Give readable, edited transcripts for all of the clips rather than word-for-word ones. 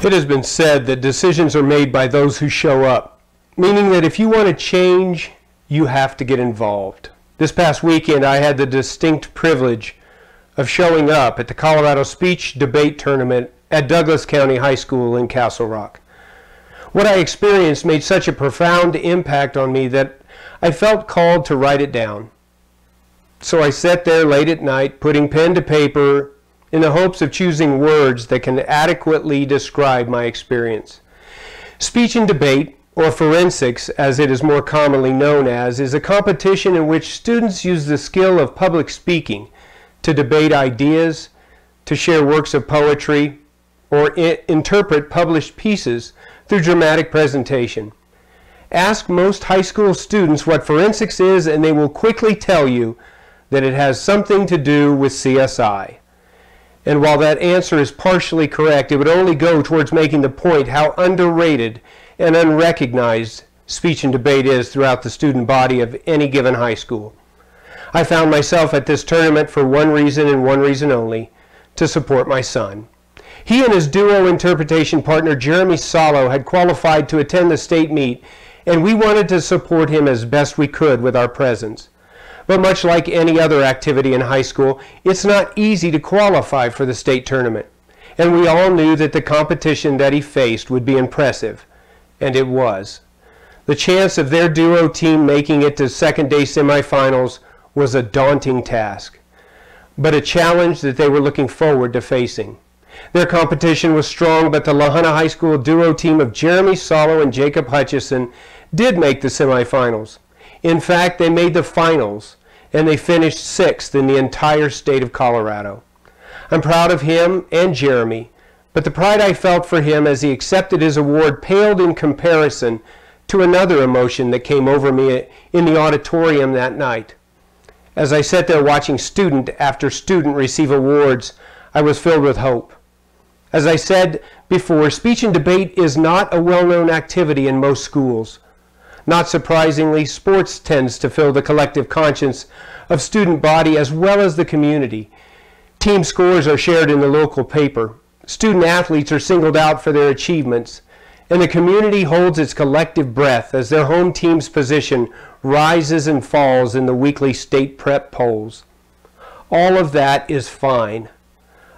It has been said that decisions are made by those who show up, meaning that if you want to change, you have to get involved. This past weekend, I had the distinct privilege of showing up at the Colorado Speech Debate Tournament at Douglas County High School in Castle Rock. What I experienced made such a profound impact on me that I felt called to write it down. So I sat there late at night, putting pen to paper, in the hopes of choosing words that can adequately describe my experience. Speech and debate, or forensics as it is more commonly known as, is a competition in which students use the skill of public speaking to debate ideas, to share works of poetry, or interpret published pieces through dramatic presentation. Ask most high school students what forensics is and they will quickly tell you that it has something to do with CSI. And while that answer is partially correct, it would only go towards making the point how underrated and unrecognized speech and debate is throughout the student body of any given high school. I found myself at this tournament for one reason and one reason only, to support my son. He and his duo interpretation partner Jeremy Salo had qualified to attend the state meet, and we wanted to support him as best we could with our presence. But much like any other activity in high school, it's not easy to qualify for the state tournament. And we all knew that the competition that he faced would be impressive, and it was. The chance of their duo team making it to second-day semifinals was a daunting task, but a challenge that they were looking forward to facing. Their competition was strong, but the La Junta High School duo team of Jeremy Salo and Jacob Hutchison did make the semifinals. In fact, they made the finals, and they finished 6th in the entire state of Colorado. I'm proud of him and Jeremy, but the pride I felt for him as he accepted his award paled in comparison to another emotion that came over me in the auditorium that night. As I sat there watching student after student receive awards, I was filled with hope. As I said before, speech and debate is not a well-known activity in most schools. Not surprisingly, sports tends to fill the collective conscience of student body as well as the community. Team scores are shared in the local paper. Student athletes are singled out for their achievements, and the community holds its collective breath as their home team's position rises and falls in the weekly state prep polls. All of that is fine.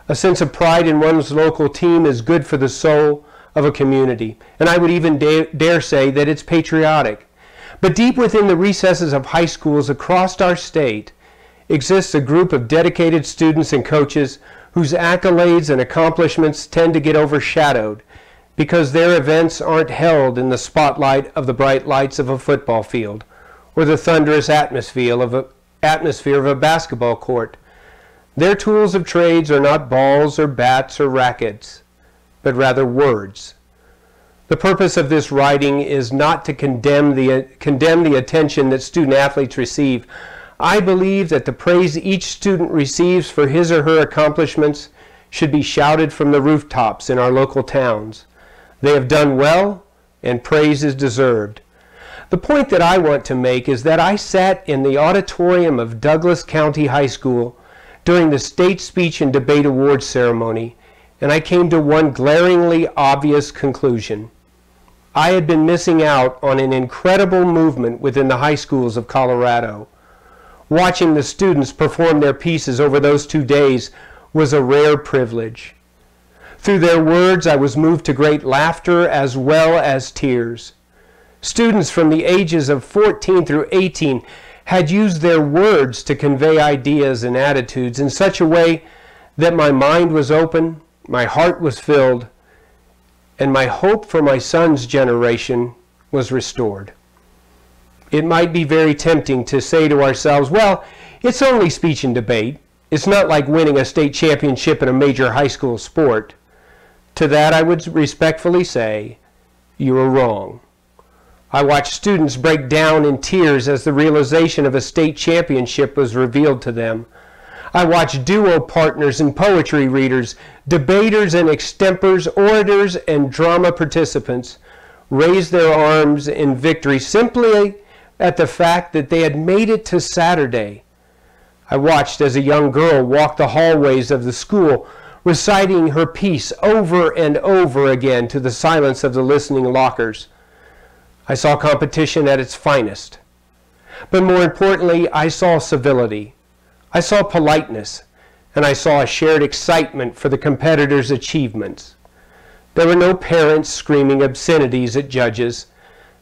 A sense of pride in one's local team is good for the soul of a community, and I would even dare say that it's patriotic. But deep within the recesses of high schools across our state exists a group of dedicated students and coaches whose accolades and accomplishments tend to get overshadowed because their events aren't held in the spotlight of the bright lights of a football field or the thunderous atmosphere of a basketball court. Their tools of trades are not balls or bats or rackets, but rather words. The purpose of this writing is not to condemn the attention that student athletes receive. I believe that the praise each student receives for his or her accomplishments should be shouted from the rooftops in our local towns. They have done well, and praise is deserved. The point that I want to make is that I sat in the auditorium of Douglas County High School during the State Speech and Debate Awards ceremony, and I came to one glaringly obvious conclusion. I had been missing out on an incredible movement within the high schools of Colorado. Watching the students perform their pieces over those 2 days was a rare privilege. Through their words, I was moved to great laughter as well as tears. Students from the ages of 14 through 18 had used their words to convey ideas and attitudes in such a way that my mind was open, my heart was filled, and my hope for my son's generation was restored. It might be very tempting to say to ourselves, well, it's only speech and debate. It's not like winning a state championship in a major high school sport. To that I would respectfully say, you are wrong. I watched students break down in tears as the realization of a state championship was revealed to them. I watched duo partners and poetry readers, debaters and extempors, orators and drama participants raise their arms in victory simply at the fact that they had made it to Saturday. I watched as a young girl walk the hallways of the school, reciting her piece over and over again to the silence of the listening lockers. I saw competition at its finest. But more importantly, I saw civility. I saw politeness, and I saw a shared excitement for the competitors' achievements. There were no parents screaming obscenities at judges.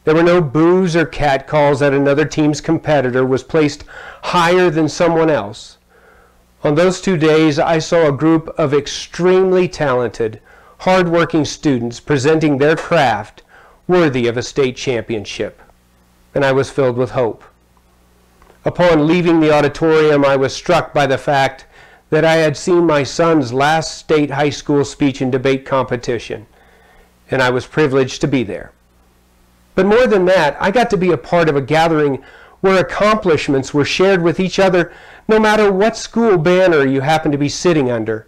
There were no boos or catcalls that another team's competitor was placed higher than someone else. On those 2 days, I saw a group of extremely talented, hard-working students presenting their craft worthy of a state championship, and I was filled with hope. Upon leaving the auditorium, I was struck by the fact that I had seen my son's last state high school speech and debate competition, and I was privileged to be there. But more than that, I got to be a part of a gathering where accomplishments were shared with each other no matter what school banner you happened to be sitting under.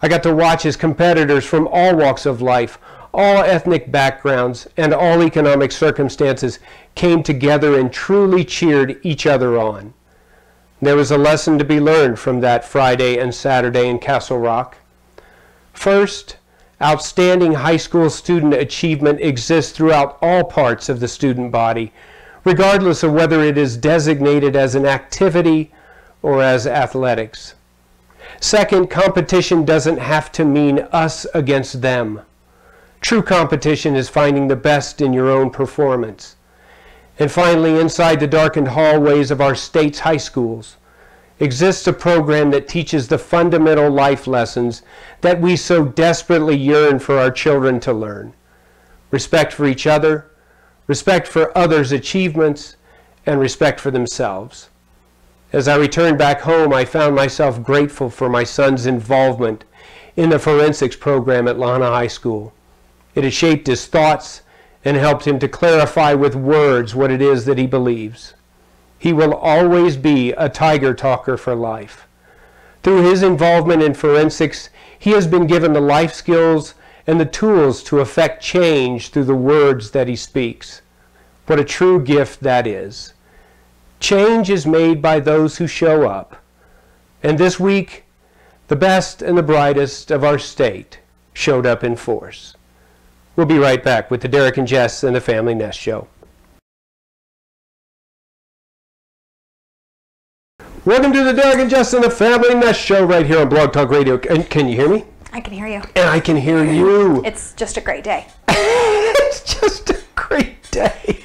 I got to watch as competitors from all walks of life, all ethnic backgrounds, and all economic circumstances came together and truly cheered each other on. There was a lesson to be learned from that Friday and Saturday in Castle Rock. First, outstanding high school student achievement exists throughout all parts of the student body, regardless of whether it is designated as an activity or as athletics. Second, competition doesn't have to mean us against them. True competition is finding the best in your own performance. And finally, inside the darkened hallways of our state's high schools exists a program that teaches the fundamental life lessons that we so desperately yearn for our children to learn. Respect for each other, respect for others' achievements, and respect for themselves. As I returned back home, I found myself grateful for my son's involvement in the forensics program at Lahana High School. It has shaped his thoughts and helped him to clarify with words what it is that he believes. He will always be a tiger talker for life. Through his involvement in forensics, he has been given the life skills and the tools to effect change through the words that he speaks. What a true gift that is. Change is made by those who show up. And this week, the best and the brightest of our state showed up in force. We'll be right back with the Derek and Jess and the Family Nest Show. Welcome to the Derek and Jess and the Family Nest Show right here on Blog Talk Radio. And can you hear me? I can hear you. And I can hear you. It's just a great day. It's just a great day.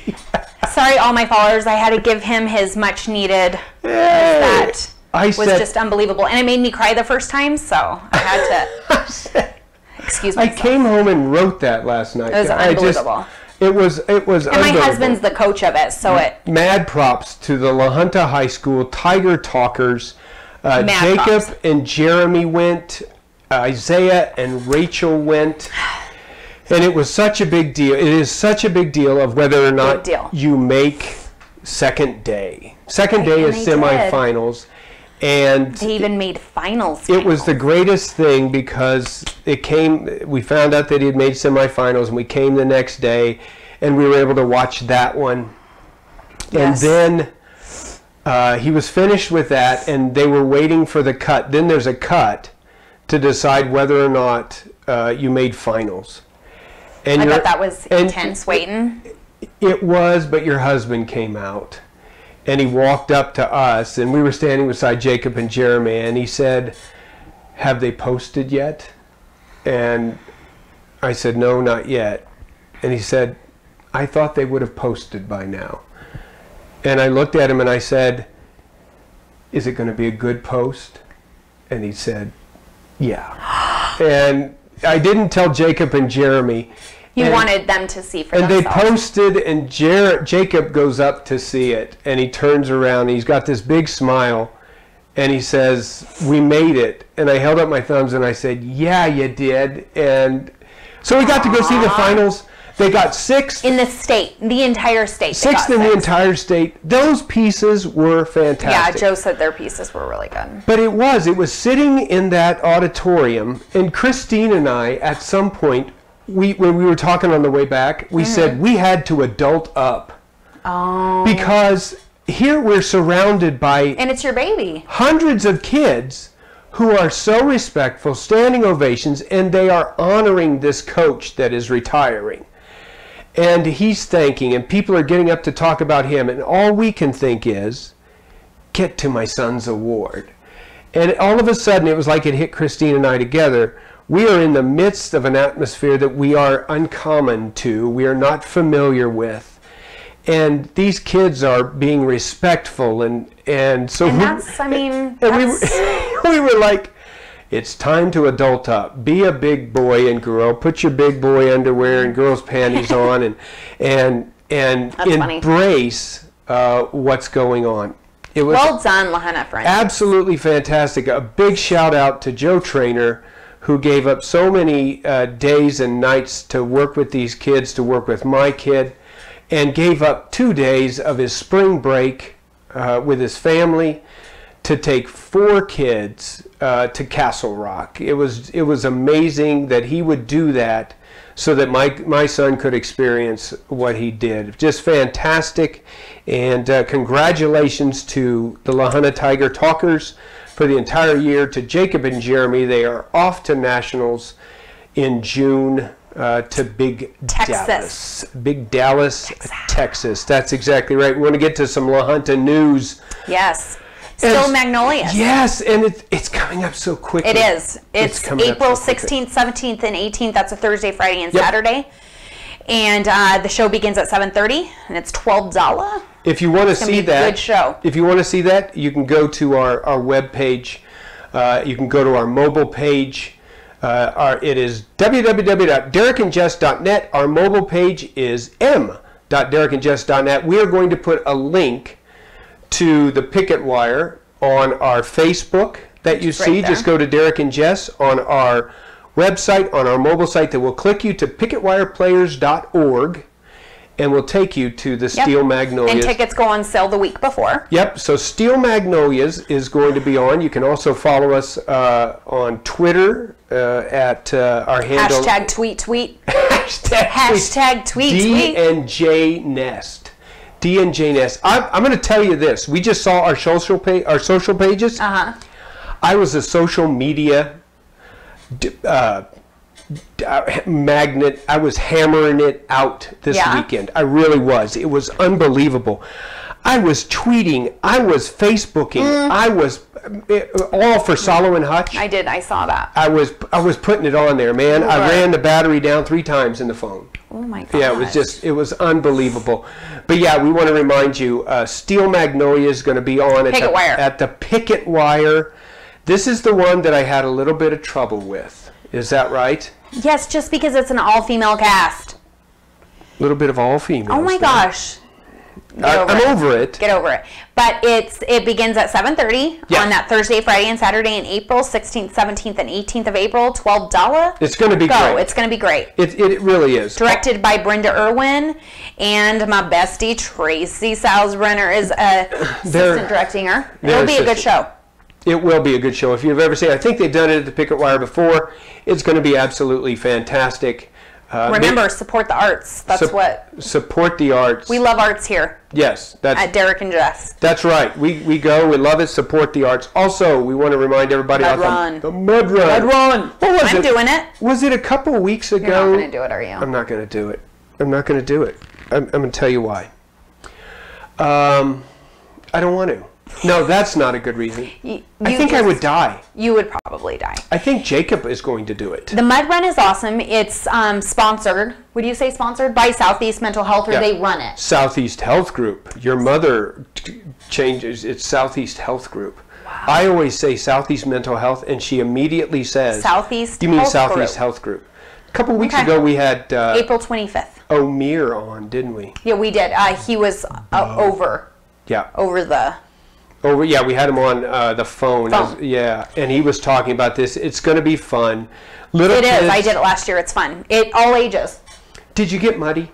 Sorry, all my followers. I had to give him his much needed. That was just unbelievable. And it made me cry the first time, so I had to excuse myself. I came home and wrote that last night. It was unbelievable. It was and my husband's the coach of it, so mad props to the Junta High School Tiger Talkers. Jacob props. And Jeremy went. Isaiah and Rachel went. And it was such a big deal. It is such a big deal of whether or not you make second day. Second day is semifinals. And they even made finals. It was the greatest thing because we found out that he had made semifinals, and we came the next day and we were able to watch that one. Yes. And then he was finished with that and they were waiting for the cut. Then there's a cut to decide whether or not you made finals. And I bet that was intense waiting. It was, but your husband came out. And he walked up to us, and we were standing beside Jacob and Jeremy, and he said, "Have they posted yet?" And I said, "No, not yet." And he said, "I thought they would have posted by now." And I looked at him and I said, "Is it going to be a good post?" And he said, "Yeah." And I didn't tell Jacob and Jeremy. You wanted them to see for themselves. And they posted, and Jacob goes up to see it, and he turns around, and he's got this big smile, and he says, "We made it." And I held up my thumbs, and I said, "Yeah, you did." And so we got to go see the finals. They got sixth. In the state, the entire state. Sixth in the entire state. Those pieces were fantastic. Yeah, Joe said their pieces were really good. But it was sitting in that auditorium, and Christine and I, at some point, when we were talking on the way back, we said we had to adult up. Oh. Because here we're surrounded by... And it's your baby. Hundreds of kids who are so respectful, standing ovations, and they are honoring this coach that is retiring. And he's thanking, and people are getting up to talk about him, and all we can think is, get to my son's award. And all of a sudden, it was like it hit Christine and I together. We are in the midst of an atmosphere that we are uncommon to, we are not familiar with. And these kids are being respectful, and so and that's, I mean, that's... we were like, it's time to adult up. Be a big boy and girl. Put your big boy underwear and girls' panties on, and embrace what's going on. It was well done, Lahaina friends. Absolutely fantastic. A big shout out to Joe Trainer, who gave up so many days and nights to work with these kids, to work with my kid, and gave up 2 days of his spring break with his family to take 4 kids to Castle Rock. It was amazing that he would do that so that my son could experience what he did. Just fantastic, and congratulations to the Lahaina Tiger Talkers for the entire year. To Jacob and Jeremy, they are off to Nationals in June. To Big Texas. Big Dallas, Texas. That's exactly right. We want to get to some La Junta news. Yes. Still Magnolias. Yes, and it's coming up so quickly. It is. It's April 16th, 17th, and 18th. That's a Thursday, Friday, and Saturday. And the show begins at 7:30, and it's $12. If you want to see that, good show. If you want to see that, you can go to our webpage. You can go to our mobile page. It is www.derekandjess.net. Our mobile page is m.derekandjess.net. We are going to put a link to the picket wire on our Facebook that you see. Right, just go to Derek and Jess on our website, on our mobile site, that will click you to picketwireplayers.org, and will take you to the Steel Magnolias. And tickets go on sale the week before. Yep, so Steel Magnolias is going to be on. You can also follow us on Twitter at our handle. Hashtag tweet. Hashtag tweet. D&J Nest. D&J Nest. I'm going to tell you this. We just saw our social pages. Uh-huh. I was a social media magnet. I was hammering it out this weekend. I really was. It was unbelievable. I was tweeting. I was Facebooking. I was all for Salo and Hutch. I did. I saw that. I was putting it on there, man. I ran the battery down 3 times in the phone. Oh my God. Yeah, it was unbelievable. But yeah, we want to remind you, Steel Magnolia is going to be on at the picket wire. This is the one that I had a little bit of trouble with. Is that right? Yes, just because it's an all-female cast. A little bit of all females. Oh my gosh. I'm over it. Get over it. But it begins at 7:30 on that Thursday, Friday, and Saturday in April, 16th, 17th, and 18th of April, $12. It's going to be great. It's going to be great. It really is. Directed by Brenda Irwin, and my bestie Tracy Salzbrenner is assistant directing her. It'll be a good show. It will be a good show. If you've ever seen it, I think they've done it at the Picket Wire before. It's going to be absolutely fantastic. Remember, support the arts. That's what. Support the arts. We love arts here. Yes. At Derek and Jess. That's right. We go. We love it. Support the arts. Also, we want to remind everybody the Mud Run. Mud Run. What was it? I'm doing it. Was it a couple weeks ago? You're not going to do it, are you? I'm not going to do it. I'm not going to do it. I'm going to tell you why. I don't want to. No, that's not a good reason. I think I would die. You would probably die. I think Jacob is going to do it. The Mud Run is awesome. It's sponsored. Would you say sponsored by Southeast Mental Health, or they run it? Southeast Health Group. Your mother changes. It's Southeast Health Group. Wow. I always say Southeast Mental Health, and she immediately says Southeast. You mean Southeast Health Group? A couple weeks ago, we had April 25th. O'Meara on, didn't we? Yeah, we did. He was over. Yeah. Over the. We had him on the phone. And he was talking about this. It's going to be fun. Little kids. I did it last year. It's fun. All ages. Did you get muddy?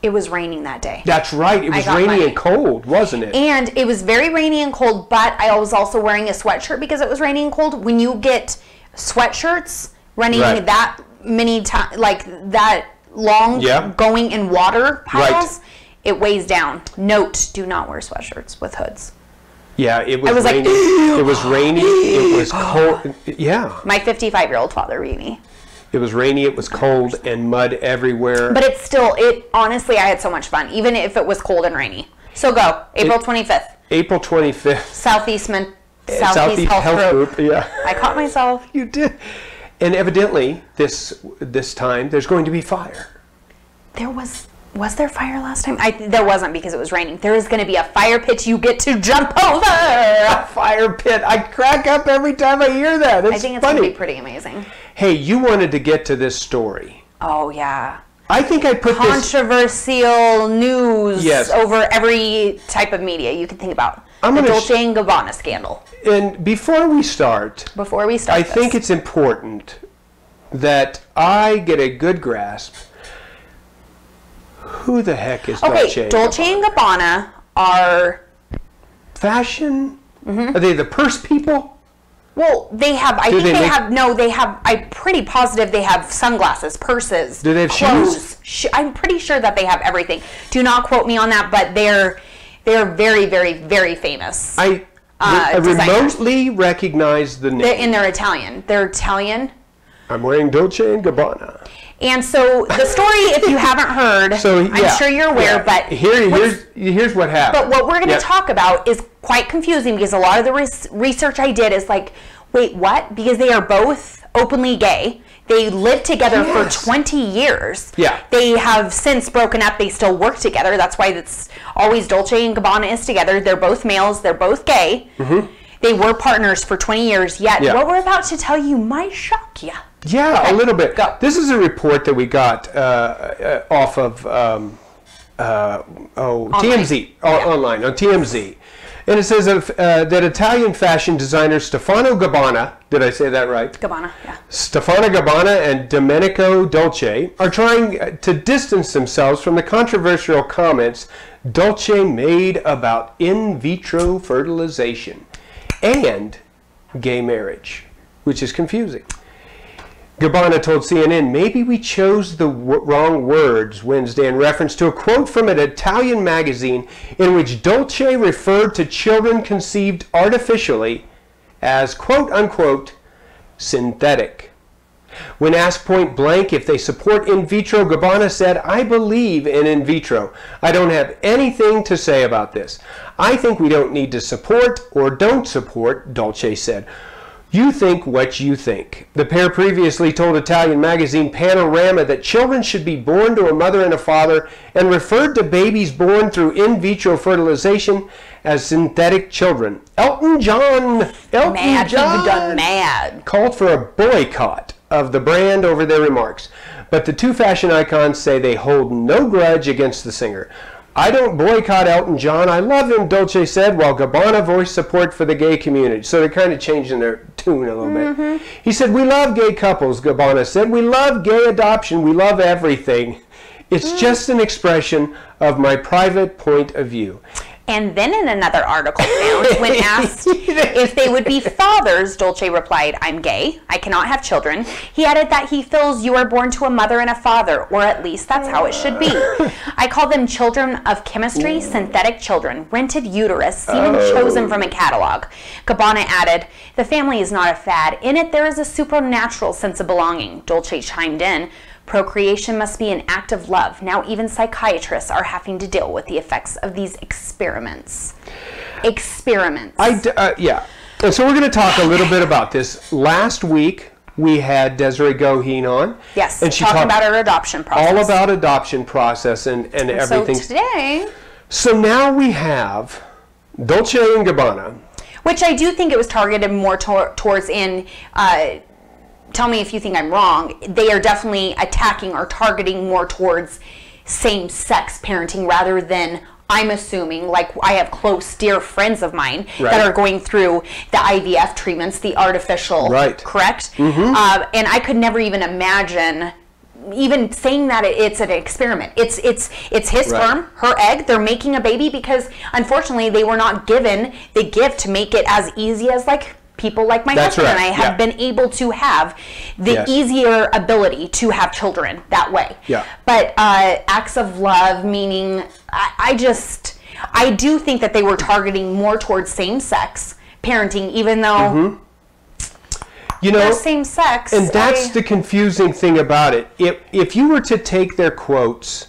It was raining that day. That's right. It was rainy and cold, wasn't it? And it was very rainy and cold, but I was also wearing a sweatshirt because it was raining and cold. When you get sweatshirts running that many times, like that long, going in water piles, it weighs down. Note, do not wear sweatshirts with hoods. Yeah, it was I was rainy. like, it was rainy. It was cold. Yeah. My 55-year-old father beat me. It was rainy, it was cold, and mud everywhere. But honestly, I had so much fun, even if it was cold and rainy. So go, April 25th. April 25th. Southeast Health Group. Yeah. I caught myself. You did. And evidently, this time, there's going to be fire. Was there fire last time? There wasn't because it was raining. There is going to be a fire pit you get to jump over. A fire pit. I crack up every time I hear that. I think it's going to be pretty amazing. Hey, you wanted to get to this story. Oh, yeah. I think I put controversial news over every type of media you can think about. The Dolce & Gabbana scandal. And before we start, I think it's important that I get a good grasp. Who the heck is Dolce & Gabbana? Dolce & Gabbana are fashion? Mm-hmm. Are they the purse people? Well, they have, I'm pretty positive they have sunglasses, purses, do they have clothes. Shoes? I'm pretty sure that they have everything. Do not quote me on that, but they're very, very, very famous. I remotely recognize the name. They're Italian. They're Italian. I'm wearing Dolce & Gabbana. And so the story, if you haven't heard, I'm sure you're aware, but here's what happened. But what we're going to talk about is quite confusing because a lot of the research I did is like, wait, what? Because they are both openly gay. They lived together for 20 years. Yeah. They have since broken up. They still work together. That's why it's always Dolce & Gabbana is together. They're both males. They're both gay. Mm-hmm. They were partners for 20 years. Yet what we're about to tell you might shock you. Yeah, okay. A little bit. Go. This is a report that we got off of TMZ, online, on TMZ. And it says that Italian fashion designer Stefano Gabbana, did I say that right? Gabbana, yeah. Stefano Gabbana and Domenico Dolce are trying to distance themselves from the controversial comments Dolce made about in vitro fertilization and gay marriage, which is confusing. Gabbana told CNN, maybe we chose the wrong words Wednesday in reference to a quote from an Italian magazine in which Dolce referred to children conceived artificially as quote-unquote synthetic. When asked point blank if they support in vitro, Gabbana said, I believe in vitro. I don't have anything to say about this. I think we don't need to support or don't support, Dolce said. You think what you think. The pair previously told Italian magazine Panorama that children should be born to a mother and a father and referred to babies born through in vitro fertilization as synthetic children. Elton John called for a boycott of the brand over their remarks. But the two fashion icons say they hold no grudge against the singer. I don't boycott Elton John. I love him, Dolce said, while Gabbana voiced support for the gay community. So they're kind of changing their tune a little bit. He said, we love gay couples, Gabbana said. We love gay adoption. We love everything. It's just an expression of my private point of view. And then in another article found, when asked if they would be fathers, Dolce replied, I'm gay. I cannot have children. He added that he feels you are born to a mother and a father, or at least that's how it should be. I call them children of chemistry, synthetic children, rented uterus, semen chosen from a catalog. Gabbana added, the family is not a fad. In it, there is a supernatural sense of belonging. Dolce chimed in, procreation must be an act of love. Now even psychiatrists are having to deal with the effects of these experiments. Yeah. And so we're going to talk a little bit about this. Last week, we had Desiree Goheen on. Yes, and she talked about her adoption process. All about adoption process and everything. So today... So now we have Dolce & Gabbana. Which I do think it was targeted more towards in... tell me if you think I'm wrong, they are definitely attacking or targeting more towards same-sex parenting rather than, I'm assuming, like I have close, dear friends of mine that are going through the IVF treatments, the artificial, correct? Mm-hmm. And I could never even imagine even saying that it's an experiment. It's his sperm, her egg. They're making a baby because, unfortunately, they were not given the gift to make it as easy as, like, people like my husband and I have been able to have the easier ability to have children that way. Yeah. But acts of love, meaning I do think that they were targeting more towards same-sex parenting, even though they're same-sex. And that's the confusing thing about it. If you were to take their quotes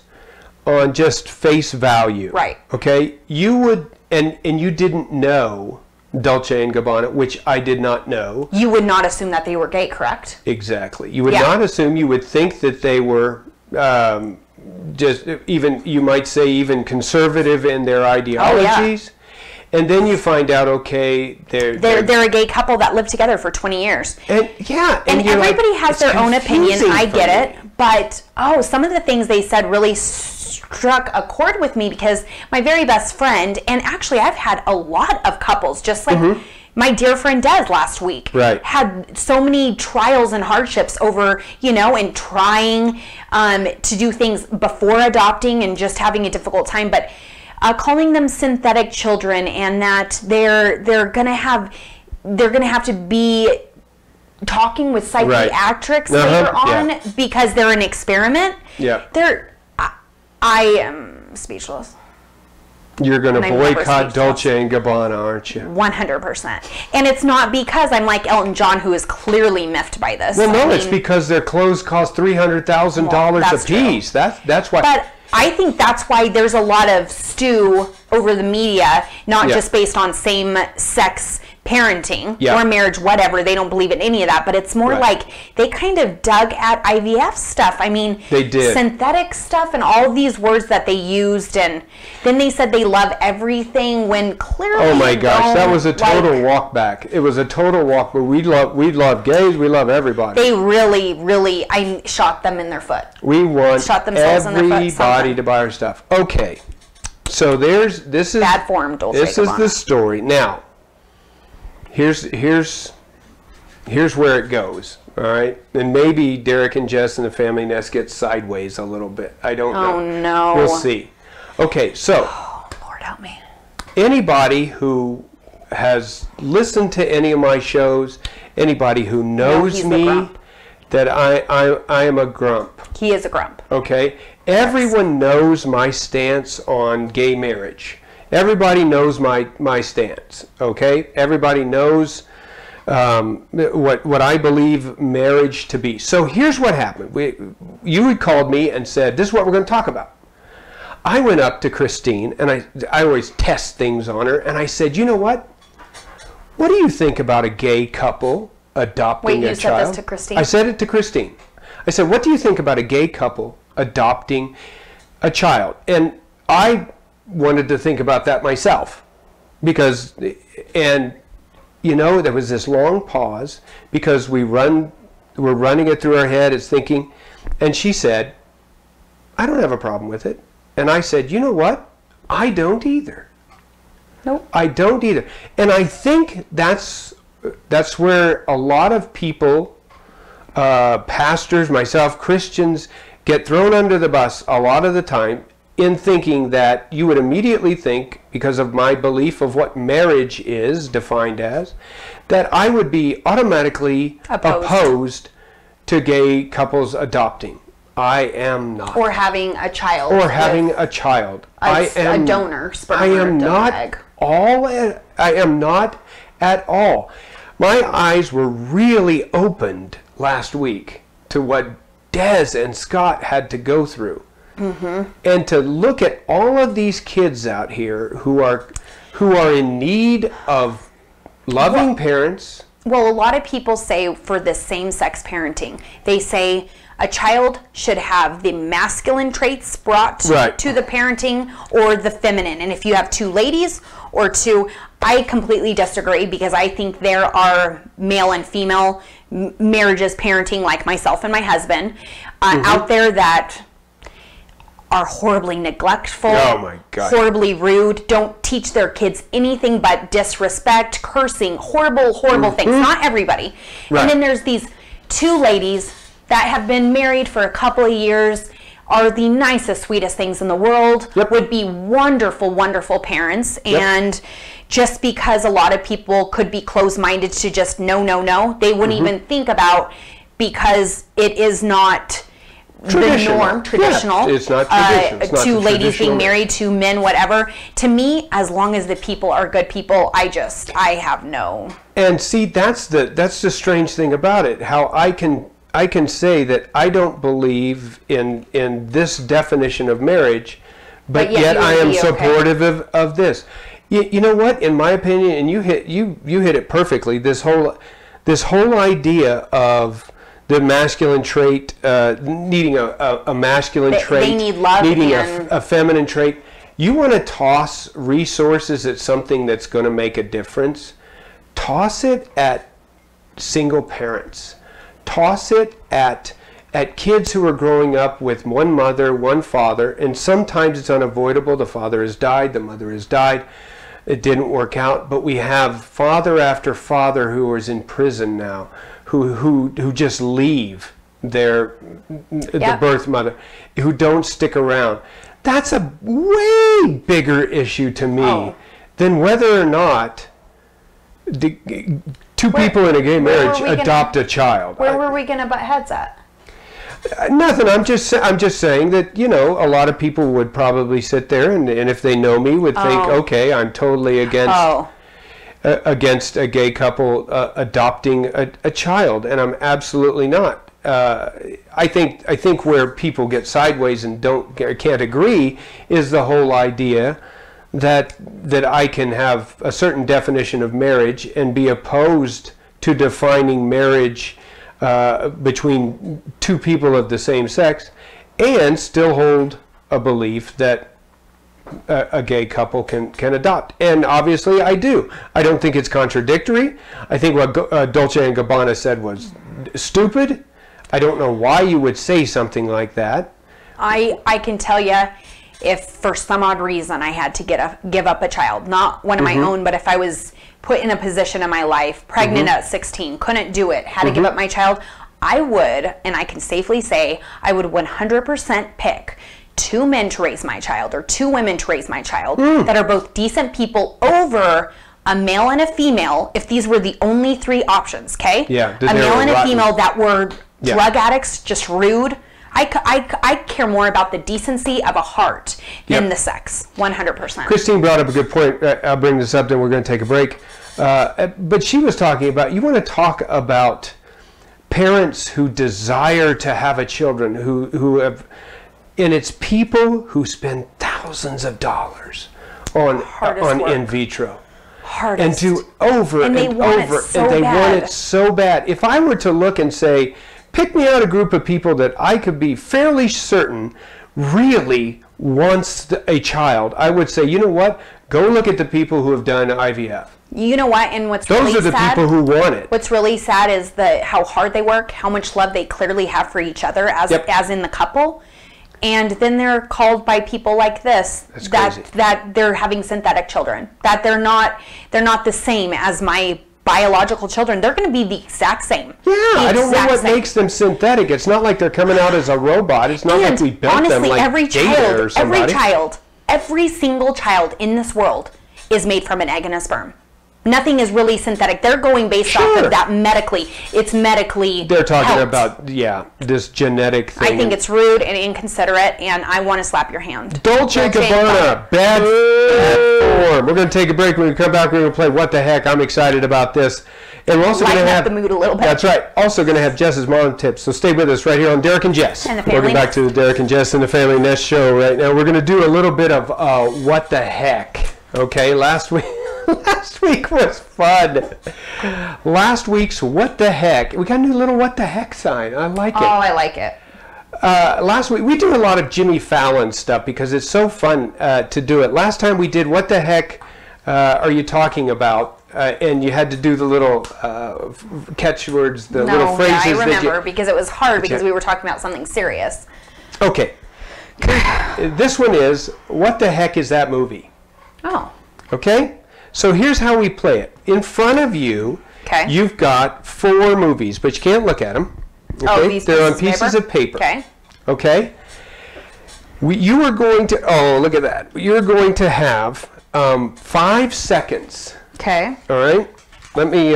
on just face value, right? Okay, you would, and you didn't know Dolce and Gabbana, which I did not know. You would not assume that they were gay, correct? Exactly. You would not assume. You would think that they were just even, you might say, even conservative in their ideologies. And then you find out, okay, they're a gay couple that lived together for 20 years. And everybody has their own opinion. I get it. But, some of the things they said really struck a chord with me, because my very best friend, and actually I've had a lot of couples, just like my dear friend Des last week, had so many trials and hardships over, and trying to do things before adopting and just having a difficult time. But calling them synthetic children, and that they're gonna have to be talking with psychiatrics later on because they're an experiment. I am speechless. You're going to boycott Dolce and Gabbana, aren't you? 100%. And it's not because I'm like Elton John, who is clearly miffed by this. Well, no, it's because their clothes cost $300,000 a piece. That's why. But I think that's why there's a lot of stew over the media, not just based on same-sex parenting or marriage, whatever. They don't believe in any of that, but it's more like they kind of dug at IVF stuff. I mean, they did. Synthetic stuff and all these words that they used, and then they said they love everything when clearly oh my gosh, that was a total walk back. It was a total walk, but we love gays, we love everybody. They really, I shot them in their foot. We want everybody to buy our stuff. Okay, so this is bad form. This is the story now. Here's where it goes, all right? And maybe Derek and Jess and the Family Nest get sideways a little bit. I don't know. Oh, no. We'll see. Okay, so. Oh, Lord help me. Anybody who has listened to any of my shows, anybody who knows me, that I am a grump. He is a grump. Okay? Everyone knows my stance on gay marriage. Everybody knows my stance, okay? Everybody knows what I believe marriage to be. So here's what happened. You had called me and said, this is what we're going to talk about. I went up to Christine, and I always test things on her, and I said, you know what? What do you think about a gay couple adopting a child? Wait, you said this to Christine? I said it to Christine. I said, what do you think about a gay couple adopting a child? And I wanted to think about that myself, because, and there was this long pause, because we're running it through our head, it's thinking, and she said, I don't have a problem with it. And I said, you know what? I don't either. Nope. I don't either. And I think that's where a lot of people, pastors, myself, Christians, get thrown under the bus a lot of the time, in thinking that you would immediately think, because of my belief of what marriage is defined as, that I would be automatically opposed to gay couples adopting. I am not. Or having a child. Or having a child. A donor, sperm I am not egg. I am not at all. My eyes were really opened last week to what Des and Scott had to go through. And to look at all of these kids out here who are in need of loving parents. Well, a lot of people say for the same-sex parenting, they say a child should have the masculine traits brought to the parenting, or the feminine. And if you have two ladies or two, I completely disagree, because I think there are male and female marriages, parenting, like myself and my husband, out there that are horribly neglectful, horribly rude, don't teach their kids anything but disrespect, cursing, horrible things. Not everybody. And then there's these two ladies that have been married for a couple of years, are the nicest, sweetest things in the world, would be wonderful, wonderful parents. And just because a lot of people could be closed-minded to just no, they wouldn't even think about, because it is not the norm, traditional. Yeah, it's not traditional. It's not to ladies being norm. married, to men, whatever. To me, as long as the people are good people, I have no. And see, that's the strange thing about it. How I can say that I don't believe in this definition of marriage, but yet I am supportive of this. You know what? In my opinion, and you hit it perfectly. This whole idea of the masculine trait, needing a masculine trait, they need love, needing and a feminine trait. You want to toss resources at something that's going to make a difference? Toss it at single parents. Toss it at kids who are growing up with one mother, one father, and sometimes it's unavoidable. The father has died, the mother has died. It didn't work out, but we have father after father who is in prison now, who just leave the birth mother, who don't stick around. That's a way bigger issue to me than whether or not two people in a gay marriage adopt a child. Where were we going to butt heads at? Nothing. I'm just saying that, you know, a lot of people would probably sit there and if they know me would think, okay, I'm totally against a gay couple adopting a child, and I'm absolutely not. I think where people get sideways and can't agree is the whole idea that I can have a certain definition of marriage and be opposed to defining marriage between two people of the same sex, and still hold a belief that a gay couple can adopt. And obviously I do. I don't think it's contradictory. I think what Dolce & Gabbana said was stupid. I don't know why you would say something like that. I can tell you, if for some odd reason I had to give up a child, not one of my own, but if I was put in a position in my life, pregnant at 16, couldn't do it, had to give up my child, I would, and I can safely say, I would 100% pick 2 men to raise my child or 2 women to raise my child that are both decent people over a male and a female, if these were the only 3 options, okay? Yeah. A male and a female that were drug addicts, just rude. I care more about the decency of a heart than the sex, 100%. Christine brought up a good point. I'll bring this up, then we're going to take a break. But she was talking about, you want to talk about parents who desire to have a children, who have, and it's people who spend thousands of dollars on in vitro. Hardest. And over and over, and they want it so bad. If I were to look and say, pick me out a group of people that I could be fairly certain really wants a child, I would say, you know what? Go look at the people who have done IVF. You know what? And what's those really are the sad, people who want it. What's really sad is how hard they work, how much love they clearly have for each other as in the couple. And then they're called by people like this that they're having synthetic children, that they're not the same as my biological children. They're going to be the exact same. Yeah, I don't know what makes them synthetic. It's not like they're coming out as a robot. It's not like we built them like Data or somebody. Every single child in this world is made from an egg and a sperm. Nothing is really synthetic. They're going based off of that medically. It's medically They're talking helped. about, this genetic thing. I think it's rude and inconsiderate, and I want to slap your hand. Dolce & Gabbana, bad form. We're going to take a break. When we come back, we're going to play What the Heck. I'm excited about this. And we're also going to have the mood a little bit. That's right. Also going to have Jess's mom tips. So stay with us right here on Derek and Jess. And the Family Welcome back to the Derek and Jess and the Family Nest show right now. We're going to do a little bit of What the Heck. Okay, last week was fun. Last week's What the Heck. We got a new little What the Heck sign. I like it. Oh, I like it. Last week, we do a lot of Jimmy Fallon stuff because it's so fun to do it. Last time we did What the Heck Are You Talking About? And you had to do the little catchwords, the little phrases. Yeah, I remember because it was hard because we were talking about something serious. Okay. This one is, what the heck is that movie? Oh. Okay? So here's how we play it. In front of you, you've got 4 movies, but you can't look at them. Okay? Oh, these They're on pieces of paper. Okay. Okay? You are going to, look at that. You're going to have 5 seconds. Okay. All right? Let me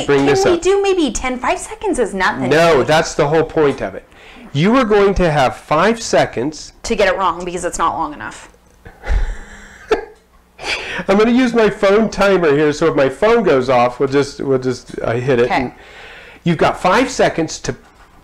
bring this up. Can we do maybe 10? 5 seconds is nothing. No, that's the whole point of it. You are going to have 5 seconds to get it wrong because it's not long enough. I'm going to use my phone timer here, so if my phone goes off, we'll just hit it. Okay. You've got 5 seconds to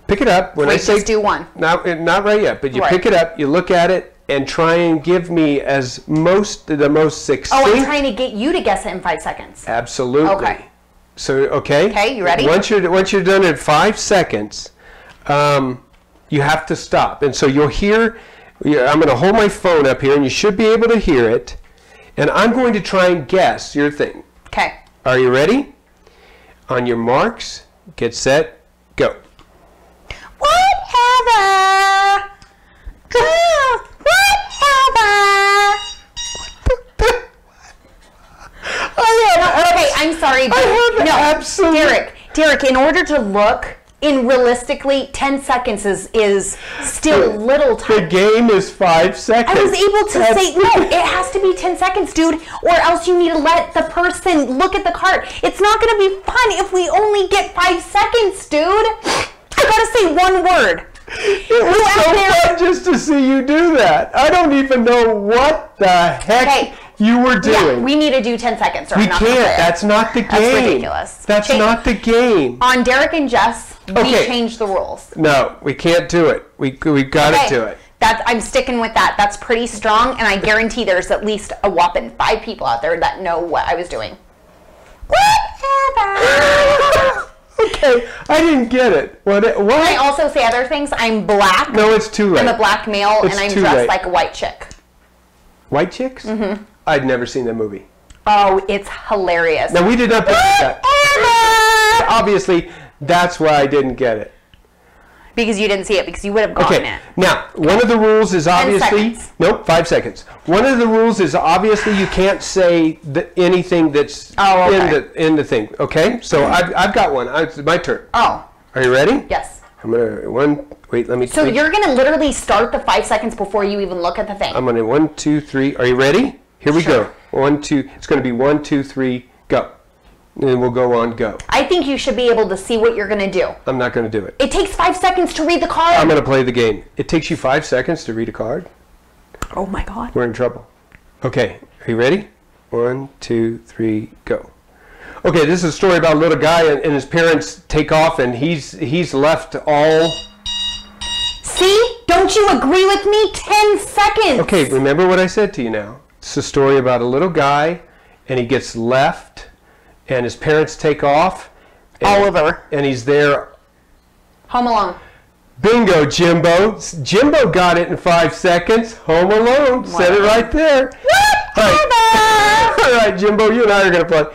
pick it up. When I say just do one. Not right yet, but you pick it up, you look at it, and try and give me the most succinct. Oh, I'm trying to get you to guess it in 5 seconds. Absolutely. Okay. So, okay. Okay, you ready? Once you're done in 5 seconds, you have to stop. And so you'll hear, I'm going to hold my phone up here, and you should be able to hear it. And I'm going to try and guess your thing. Okay. Are you ready? On your marks, get set, go. Whatever. Whatever. Okay, I'm sorry, but Derek, in order to look in realistically 10 seconds is still little time. The game is 5 seconds. I was able to say no, it has to be 10 seconds, dude, or else you need to let the person look at the card. It's not going to be fun if we only get 5 seconds, dude. I got to say one word. It was so fun just to see you do that. I don't even know what the heck you were doing. Yeah, we need to do 10 seconds. Or we can't. That's not the game. That's ridiculous. That's not the game. On Derek and Jess, we changed the rules. No, we can't do it. We've got to do it. I'm sticking with that. That's pretty strong, and I guarantee there's at least a whopping 5 people out there that know what I was doing. Whatever. Okay, I didn't get it. What? Can I also say other things? I'm black. No, it's too late. I'm a black male, and I'm dressed like a white chick. White chicks? Mm-hmm. I'd never seen that movie. Oh, it's hilarious. No, we did not pick that. Obviously, that's why I didn't get it. Because you didn't see it, because you would have gotten it. Now, one of the rules is obviously... 10 seconds. Nope, 5 seconds. One of the rules is obviously you can't say anything that's in the thing. Okay? So I've got one. It's my turn. Oh. Are you ready? Yes. I'm going to... Wait, let me... So you're going to literally start the 5 seconds before you even look at the thing. I'm going to... 1, 2, 3... Are you ready? Here we go. 1, 2... It's going to be 1, 2, 3, go. And then we'll go on, go. I think you should be able to see what you're going to do. I'm not going to do it. It takes 5 seconds to read the card. I'm going to play the game. It takes you 5 seconds to read a card? Oh my God. We're in trouble. Okay, are you ready? 1, 2, 3, go. Okay, this is a story about a little guy and his parents take off and he's left all... See? Don't you agree with me? 10 seconds. Okay, remember what I said to you now. It's a story about a little guy and he gets left and his parents take off. Oliver. And he's there. Home Alone. Bingo, Jimbo. Jimbo got it in 5 seconds. Home Alone. Wow. Said it right there. All right, Jimbo, you and I are going to play.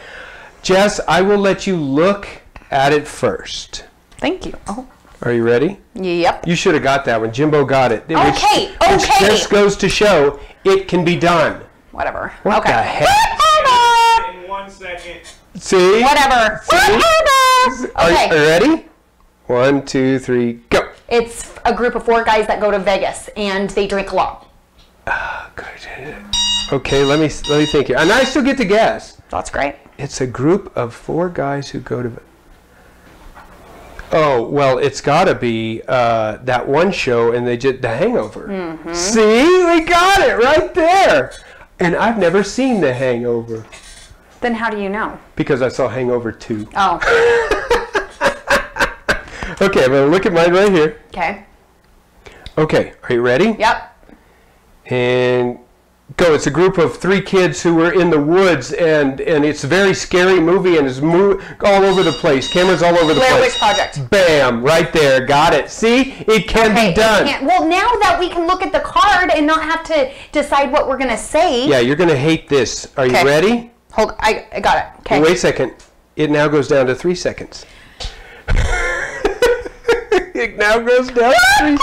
Jess, I will let you look at it first. Thank you. Oh. Are you ready? Yep. You should have got that one. Jimbo got it. Okay, which just goes to show it can be done. Whatever. What the heck? Whatever. In 1 second. See? Whatever. See? Whatever. Okay. Are you ready? 1, 2, 3, go. It's a group of 4 guys that go to Vegas and they drink a lot. Good. Okay, let me think here. And I still get to guess. That's great. It's a group of 4 guys who go to... Oh, well, it's got to be that one show and they did The Hangover. Mm-hmm. See? We got it right there. And I've never seen The Hangover. Then how do you know? Because I saw Hangover 2. Oh. Okay, I'm going to look at mine right here. Okay. Okay, are you ready? Yep. And go. It's a group of 3 kids who were in the woods, and it's a very scary movie, and it's all over the place. Cameras all over the place. Blair Witch Project. Bam! Right there. Got it. See? It can be done. Well, now that we can look at the card and not have to decide what we're going to say. Yeah, you're going to hate this. Are you ready? Hold. I got it. Okay. Wait a second. It now goes down to 3 seconds. It now goes down to 3 seconds.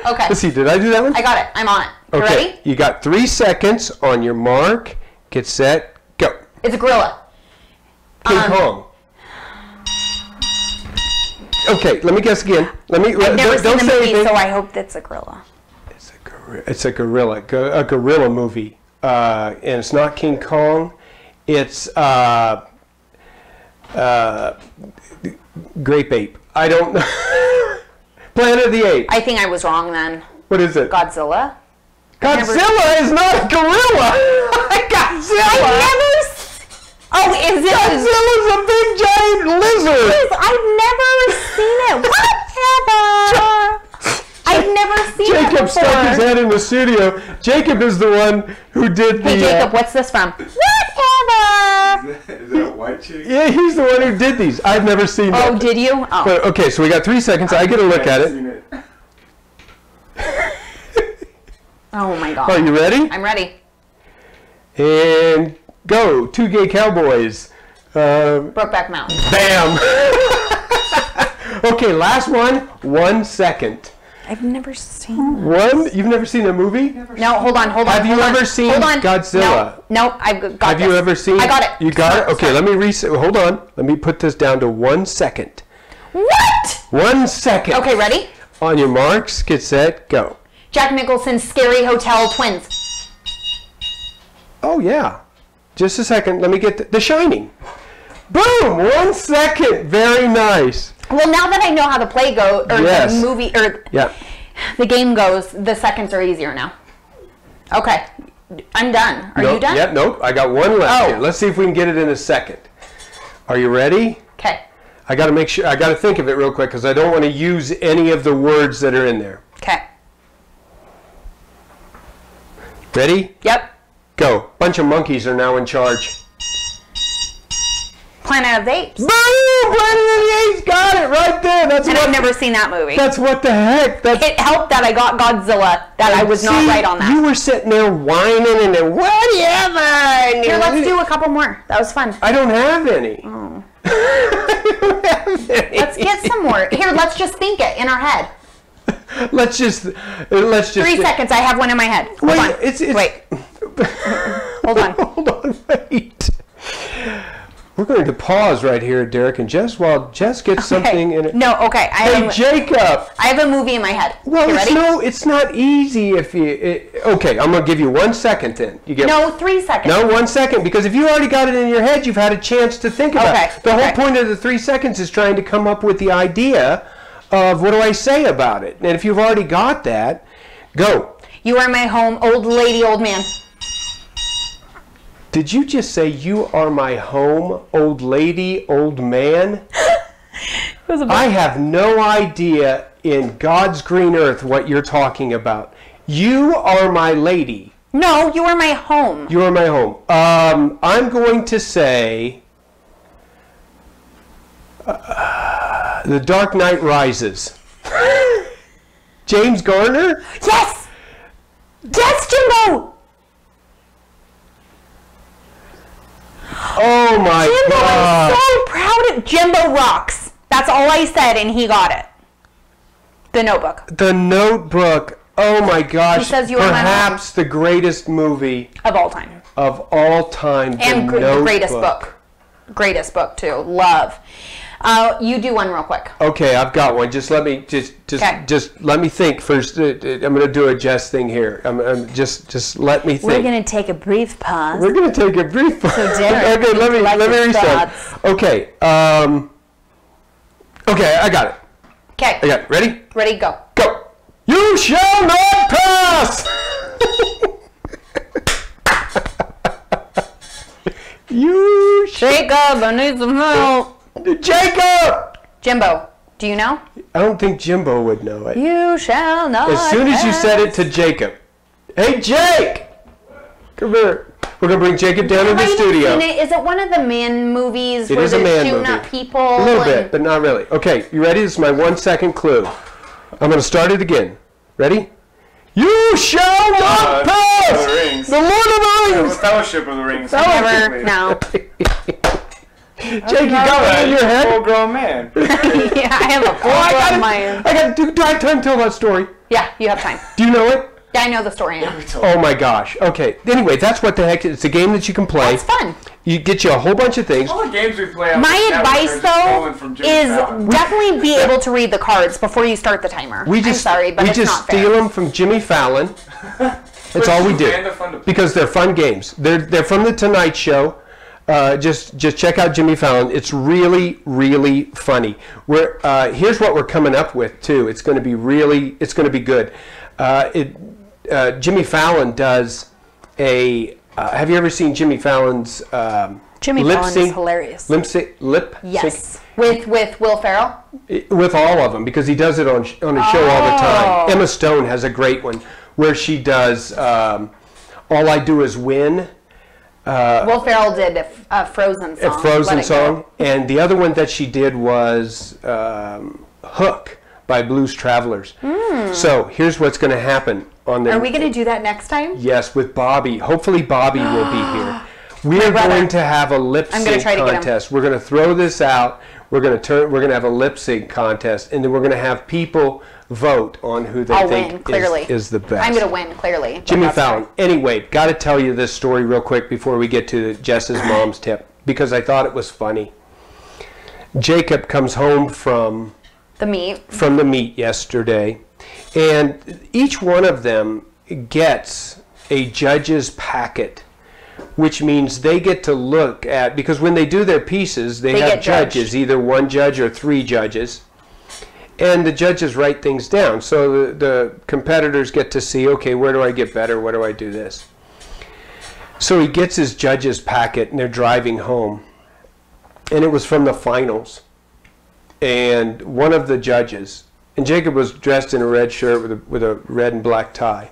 Okay. Let's see. Did I do that one? I got it. I'm on it. You ready? You got 3 seconds on your mark. Get set. Go. It's a gorilla. King Kong. Okay, let me guess again. I've never seen the movie, so I hope that's a gorilla. It's a gorilla. A gorilla movie. And it's not King Kong. It's grape ape. I don't know. Planet of the Apes. I think I was wrong then. What is it? Godzilla. Godzilla is not a gorilla. Godzilla. Oh, is it? Godzilla's a big giant lizard. I've never seen it. Whatever. I've never seen it before. Jacob stuck his head in the studio. Jacob is the one who did the... Hey, Jacob, what's this from? Whatever. Is that a white chick? Yeah, he's the one who did these. I've never seen that. Oh, did you? Oh. But, okay, so we got 3 seconds. I get a look at it. Oh, my God. Are you ready? I'm ready. And go. 2 gay cowboys. Brokeback Mountain. Bam. Okay, last one. 1 second. I've never seen One? You've never seen a movie? No, hold on. Have you ever seen Godzilla? No, I've got Have you ever seen? I got it. You got it? Okay, let me reset. Hold on. Let me put this down to 1 second. What? 1 second. Okay, ready? On your marks, get set, go. Jack Nicholson's Scary Hotel twins. Oh, yeah. Just a second. Let me get The Shining. Boom! 1 second. Very nice. Well, now that I know how the play goes, or Yes. the movie, or the game goes, the seconds are easier now. Okay, I'm done. Are you done? Yep, nope. I got one left. Oh. Here. Let's see if we can get it in a second. Are you ready? Okay. I got to make sure. I got to think of it real quick because I don't want to use any of the words that are in there. Okay. Ready? Yep. Go. Bunch of monkeys are now in charge. Planet of the Apes. Boom! Planet of the Apes got it right there. That's And what. I've never seen that movie. That's what the heck. That's. It helped that I got Godzilla, that I was not right on that. You were sitting there whining and then whatever. Here, let's do a couple more. That was fun. I don't have any. Oh. I don't have any. Let's get some more. Here, let's just think it in our head. Let's just. 3 seconds. I have one in my head. Hold Wait, on. it's. Wait. Hold on. Hold on, wait. We're going to pause right here, Derek and Jess, while Jess gets something in it. No, okay. Hey, Jacob. I have a movie in my head. Well, You ready? it's not easy if you. Okay, I'm going to give you 1 second then. You get. No, 3 seconds. No, 1 second, because if you already got it in your head, you've had a chance to think about it. The whole point of the 3 seconds is trying to come up with the idea of what do I say about it. And if you've already got that, go. You are my home, old lady, old man. Did you just say you are my home, old lady, old man? I have no idea in God's green earth what you're talking about. You are my lady. No, you are my home. You are my home. I'm going to say The Dark Knight Rises. James Garner? Yes! Yes, Jimbo! Oh my Jimbo, God. I'm so proud of Jimbo rocks. That's all I said, and he got it. The Notebook. The Notebook. Oh my gosh. He says you are my perhaps the greatest movie of all time. Of all time. And the greatest book. Greatest book too. Love. You do one real quick. Okay, I've got one. Just let me just let me think first. I'm going to do a Jess thing here. Just let me think. We're going to take a brief pause. We're going to take a brief pause. So Derek, okay, let me reset. Okay. Okay, I got it. Okay. I got it. Ready? Ready, go. Go. You shall not pass. You Jacob, I need some help. Jacob! Jimbo, do you know? I don't think Jimbo would know it. You shall not As soon as you said it to Jacob. Hey, Jake! Come here. We're going to bring Jacob down to the studio. Is it one of the man movies where they're shooting up people? A little bit, but not really. Okay, you ready? This is my 1 second clue. I'm going to start it again. Ready? You shall not pass! Lord of the Rings. The Lord of the Rings! The Fellowship of the Rings. Never, no. Jake, you got one in your head? Full grown man. Yeah, I have a full-grown mind. Do I have time to tell that story? Yeah, you have time. Do you know it? Yeah, I know the story now. Oh my gosh. Okay. Anyway, that's what the heck. It's a game that you can play. It's fun. You get you a whole bunch of things. All the games we play. My advice, though, is definitely be able to read the cards before you start the timer. I'm sorry, but it's not fair. We just steal them from Jimmy Fallon. That's all we do. Because they're fun games. They're from The Tonight Show. just check out Jimmy Fallon. It's really, really funny. Here's what we're coming up with too. It's going to be good. Jimmy Fallon does a. Have you ever seen Jimmy Fallon's Jimmy lip Fallon sync? is hilarious. Lip Yes. sync? With Will Ferrell? With all of them, because he does it on his show all the time. Emma Stone has a great one where she does All I Do Is Win. Will Ferrell did a Frozen song. A Frozen song. And the other one that she did was Hook by Blues Travelers. So here's what's going to happen. Are we going to do that next time? Yes, with Bobby. Hopefully Bobby will be here. We are going to have a lip sync contest. We're going to throw this out. We're going to have a lip sync contest, and then we're going to have people vote on who they think is the best. I'm going to win, clearly. Jimmy Fallon. Fine. Anyway, got to tell you this story real quick before we get to Jess's mom's tip, because I thought it was funny. Jacob comes home from the meet yesterday, and each one of them gets a judge's packet, which means they get to look at, because when they do their pieces, they have judges, either one judge or three judges, and the judges write things down. So the competitors get to see, okay, where do I get better? Where do I do this? So he gets his judge's packet, and they're driving home, and it was from the finals. And one of the judges, and Jacob was dressed in a red shirt with a red and black tie.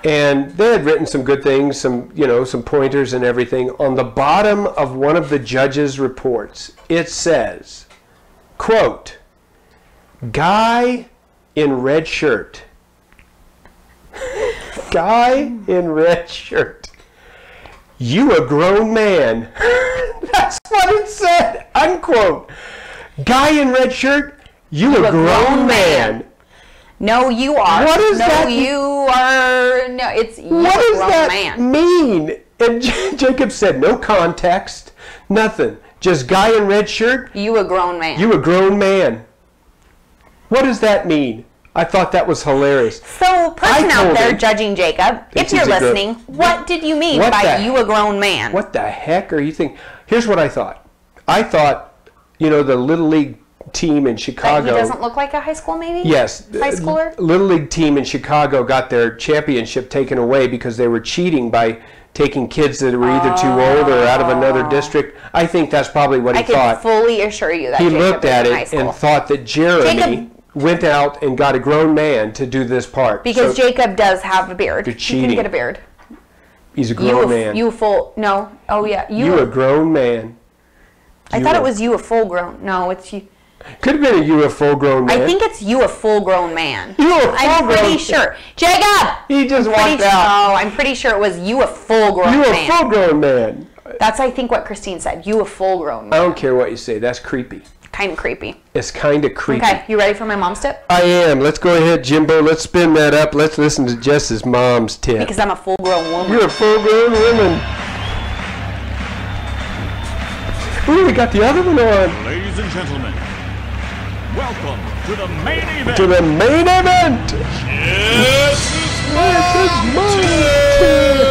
And they had written some good things, some pointers and everything. On the bottom of one of the judges' reports, it says, quote, "Guy in red shirt. Guy in red shirt. You a grown man." That's what it said, unquote. Guy in red shirt, you a grown man. No, you are. What is that? No, you are. No, it's you what a does grown that man. mean? And Jacob said, no context, nothing. Just guy in red shirt. You a grown man. You a grown man. What does that mean? I thought that was hilarious. So, person out there judging Jacob, if you're listening, what did you mean by you a grown man? What the heck are you thinking? Here's what I thought. I thought, the Little League team in Chicago. That he doesn't look like a high school, maybe? Yes. High schooler? Little League team in Chicago got their championship taken away because they were cheating by taking kids that were either too old or out of another district. I think that's probably what he thought. I can fully assure you that he Jacob looked at was in high it school. and thought that Jeremy went out and got a grown man to do this part. Because Jacob does have a beard. You're cheating. He can get a beard. He's a grown man. You full, no. Oh, yeah. You a grown man. I thought it was you a full grown. No, it's you. Could have been you a full grown man. I think it's you a full grown man. You a full grown man. I'm pretty sure. Jacob! He just walked out. No, I'm pretty sure it was you a full grown man. You a full grown man. That's, I think, what Christine said. You a full grown man. I don't care what you say. That's creepy. Kind of creepy. It's kind of creepy. Okay, you ready for my mom's tip? I am. Let's go ahead, Jimbo. Let's spin that up. Let's listen to Jess's mom's tip. Because I'm a full grown woman. You're a full grown woman. Ooh, we got the other one on. Ladies and gentlemen, welcome to the main event. To the main event. Jess's mom's tip.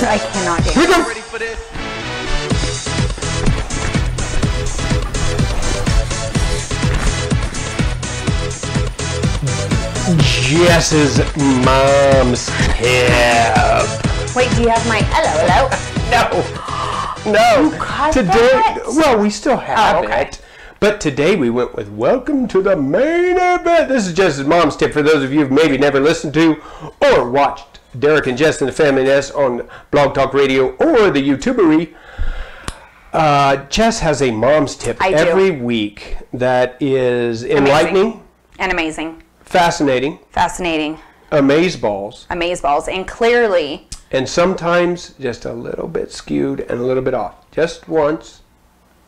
I cannot dance. Ready for this? Jess's mom's tip. Wait, do you have my hello? No. You got today, that? Well, we still have okay. it. But today we went with welcome to the main event. This is Jess's mom's tip for those of you who've maybe never listened to or watched Derek and Jess and the Family Nest on Blog Talk Radio or the YouTubery. Jess has a mom's tip every week that is enlightening. And amazing. Fascinating. Amazeballs. And clearly. And sometimes just a little bit skewed and a little bit off. Just once.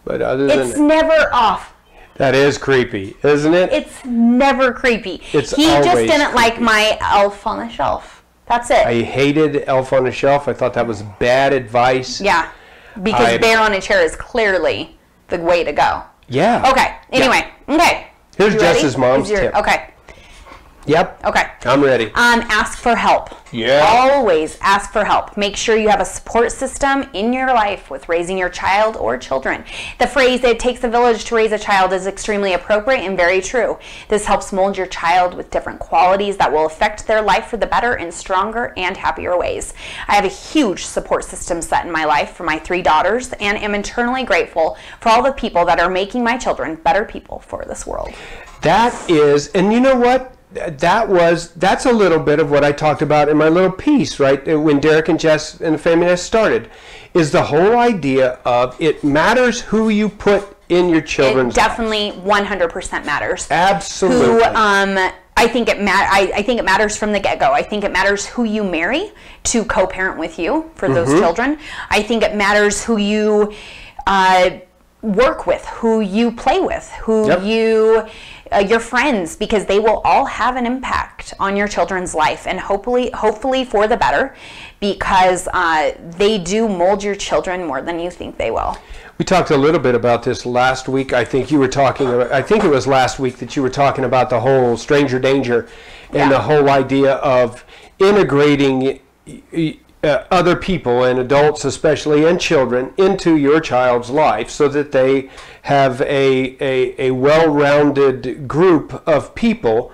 But other than it's never off. That is creepy, isn't it? It's never creepy. He just didn't like my Elf on the Shelf. That's it. I hated Elf on the Shelf. I thought that was bad advice. Yeah. Because bear on a chair is clearly the way to go. Yeah. Okay. Anyway. Yeah. Okay. Here's Jess's mom's tip. Okay. Yep. Okay. I'm ready. Ask for help. Yeah. Always ask for help. Make sure you have a support system in your life with raising your child or children. The phrase, "it takes a village to raise a child," is extremely appropriate and very true. This helps mold your child with different qualities that will affect their life for the better in stronger and happier ways. I have a huge support system set in my life for my 3 daughters and am eternally grateful for all the people that are making my children better people for this world. That is, and you know what? That's a little bit of what I talked about in my little piece, right? When Derek and Jess and the Family Nest started, is the whole idea of it matters who you put in your children's lives. It definitely 100% matters. Absolutely. I think it matters from the get-go. I think it matters who you marry to co-parent with you for those children. I think it matters who you work with, who you play with, who you your friends, because they will all have an impact on your children's life, and hopefully for the better, because they do mold your children more than you think they will. We talked a little bit about this last week. I think it was last week that you were talking about the whole stranger danger and the whole idea of integrating other people, and adults especially, and children, into your child's life so that they have a well-rounded group of people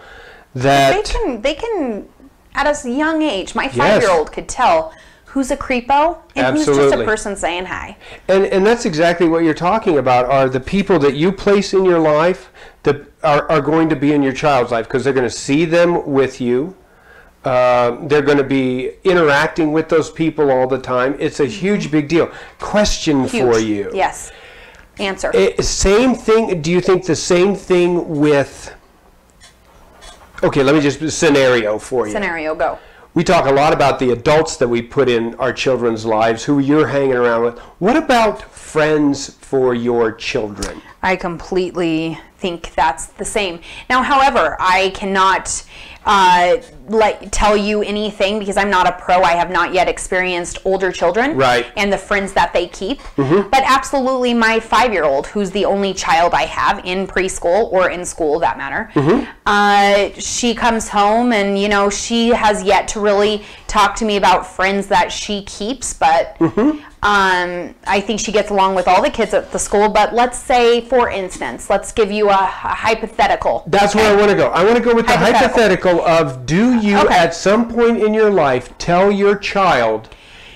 that they can at a young age. My 5-year-old could tell who's a creepo and who's just a person saying hi. And that's exactly what you're talking about, are the people that you place in your life that are going to be in your child's life, because they're going to see them with you. They're going to be interacting with those people all the time. It's a huge, big deal. Question for you. Yes. Answer. Same thing. Do you think the same thing with... Okay, let me just... Scenario for you. Scenario, go. We talk a lot about the adults that we put in our children's lives, who you're hanging around with. What about friends for your children? I completely think that's the same. Now, however, I cannot tell you anything because I'm not a pro. I have not yet experienced older children and the friends that they keep. But absolutely, my 5-year-old, who's the only child I have in preschool or in school, that matter, she comes home and, you know, she has yet to really talk to me about friends that she keeps, but I think she gets along with all the kids at the school. But let's say, for instance, let's give you a hypothetical. That's where I want to go. I want to go with the hypothetical of, do you at some point in your life tell your child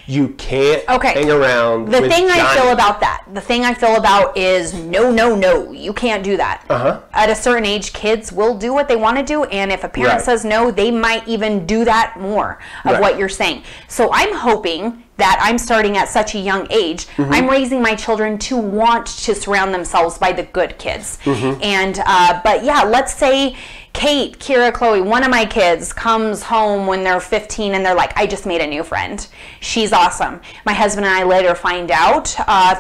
you can't hang around with Johnny? The thing I feel about is no, you can't do that. At a certain age, kids will do what they want to do, and if a parent says no, they might even do that more of what you're saying. So I'm hoping that I'm starting at such a young age. I'm raising my children to want to surround themselves by the good kids. And but yeah, let's say Kate, Kira, Chloe, one of my kids comes home when they're 15 and they're like, I just made a new friend. She's awesome. My husband and I later find out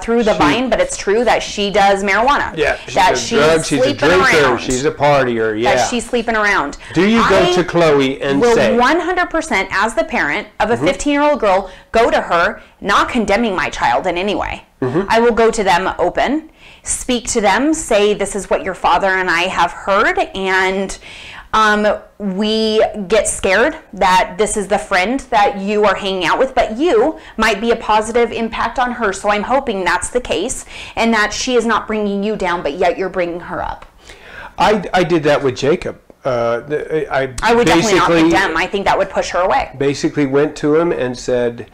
through the vine, but it's true that she does marijuana. Yeah, she's a drinker, she's a partier, that she's sleeping around. Do you go to Chloe and say? Will 100%, as the parent of a 15-year-old girl, go to her, not condemning my child in any way. I will go to them open, speak to them, say, this is what your father and I have heard, and we get scared that this is the friend that you are hanging out with, but you might be a positive impact on her. So I'm hoping that's the case, and that she is not bringing you down, but yet you're bringing her up. I did that with Jacob. I would definitely not condemn. I think that would push her away. Basically went to him and said,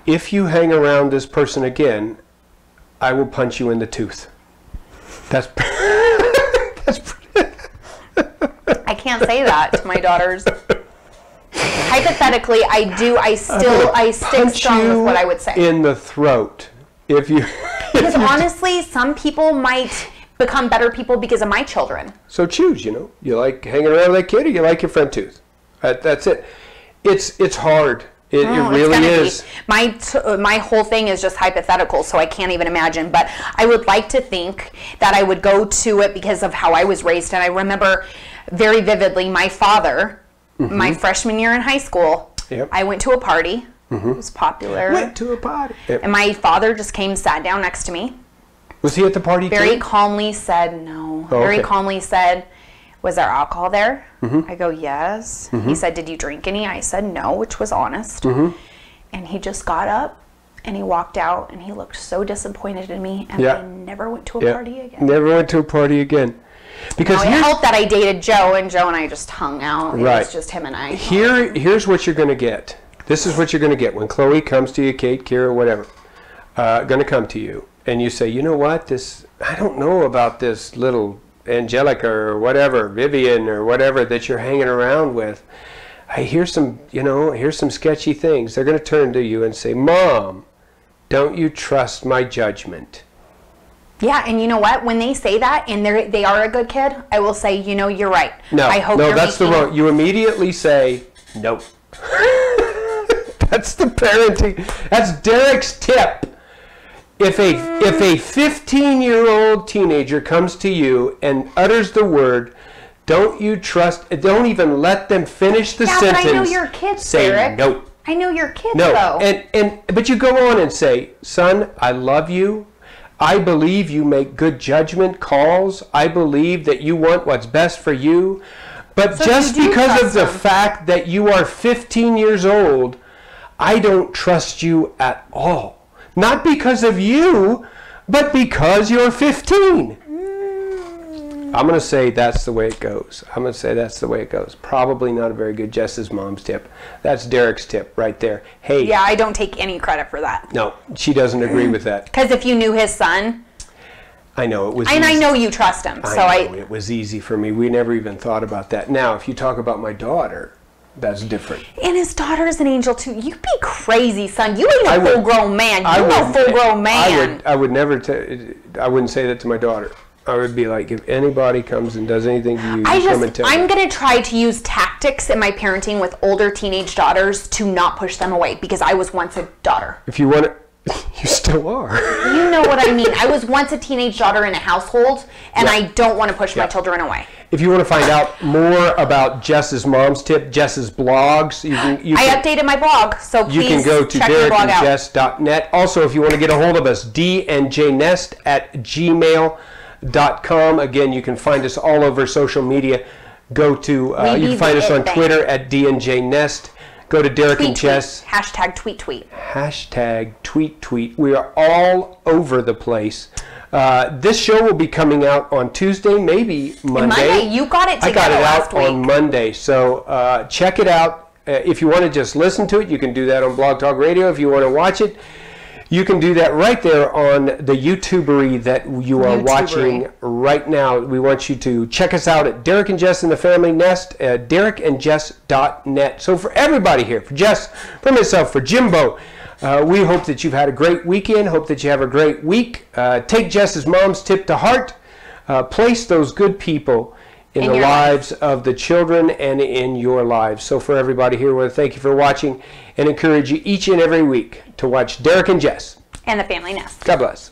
if you hang around this person again, I will punch you in the tooth. That's I can't say that to my daughters. Hypothetically, I stick strong with what I would say. In the throat. Because honestly, some people might become better people because of my children. So choose, you know. You like hanging around with that kid, or you like your front tooth. That's it. It's hard. It really is. My whole thing is just hypothetical, so I can't even imagine. But I would like to think that I would go to it because of how I was raised. And I remember very vividly my father, my freshman year in high school, I went to a party was popular. Went to a party. And my father just came, sat down next to me. Was he at the party Very too? calmly said no. Very calmly said, was there alcohol there? I go, yes. He said, did you drink any? I said no, which was honest. And he just got up and he walked out and he looked so disappointed in me, and I never went to a party again. Never went to a party again. Because it helped that I dated Joe, and Joe and I just hung out. It Right. was just him and I. Here's what you're going to get. This is what you're going to get when Chloe comes to you, Kate, Kira, whatever, going to come to you. And you say, you know what, I don't know about this little Angelica or whatever, Vivian or whatever that you're hanging around with. I hear here's some sketchy things. They're going to turn to you and say, Mom, don't you trust my judgment? Yeah, and you know what? When they say that and they are a good kid, I will say, you're right. No, I hope that's the wrong. You immediately say, nope. That's the parenting. That's Derek's tip. If a 15-year-old teenager comes to you and utters the word, don't you trust, don't even let them finish the sentence. But I know your kids, say Derek. no. I know your kids, No, though. but you go on and say, son, I love you. I believe you make good judgment calls. I believe that you want what's best for you. But So just you do because of trust the them. fact that you are 15 years old, I don't trust you at all. Not because of you, but because you're 15. I'm going to say that's the way it goes. Probably not a very good Jess's mom's tip. That's Derek's tip right there. Hey. Yeah, I don't take any credit for that. No, she doesn't agree with that. Because if you knew his son, I know it was and easy. I know you trust him, so it was easy for me. We never even thought about that. Now, if you talk about my daughter, that's different. And his daughter's an angel too. You be crazy, son. You ain't a full-grown man. You're a full-grown man. I would never. I wouldn't say that to my daughter. I would be like, if anybody comes and does anything to you, come and tell me. I'm going to try to use tactics in my parenting with older teenage daughters to not push them away, because I was once a daughter. If you want to, you still are. You know what I mean. I was once a teenage daughter in a household, and I don't want to push my children away. If you want to find out more about Jess's mom's tip, Jess's blogs, I updated my blog, so please you can go to check your blog out. derekandjess.net. Also, if you want to get a hold of us, dnjnest@gmail.com. Again, you can find us all over social media. Go to, you can find us on Twitter at dnjnest. Go to Derek and Jess. Hashtag tweet. Hashtag tweet. We are all over the place. This show will be coming out on Tuesday, maybe Monday. You got it together I got it last out on Monday. So check it out. If you want to just listen to it, you can do that on Blog Talk Radio. If you want to watch it, you can do that right there on the YouTubery that you are watching right now. We want you to check us out at Derek and Jess and the Family Nest, derekandjess.net. So for everybody here, for Jess, for myself, for Jimbo, we hope that you've had a great weekend. Hope that you have a great week. Take Jess's mom's tip to heart. Place those good people in the lives of the children and in your lives. So for everybody here, we want to thank you for watching and encourage you each and every week to watch Derek and Jess and the Family Nest. God bless.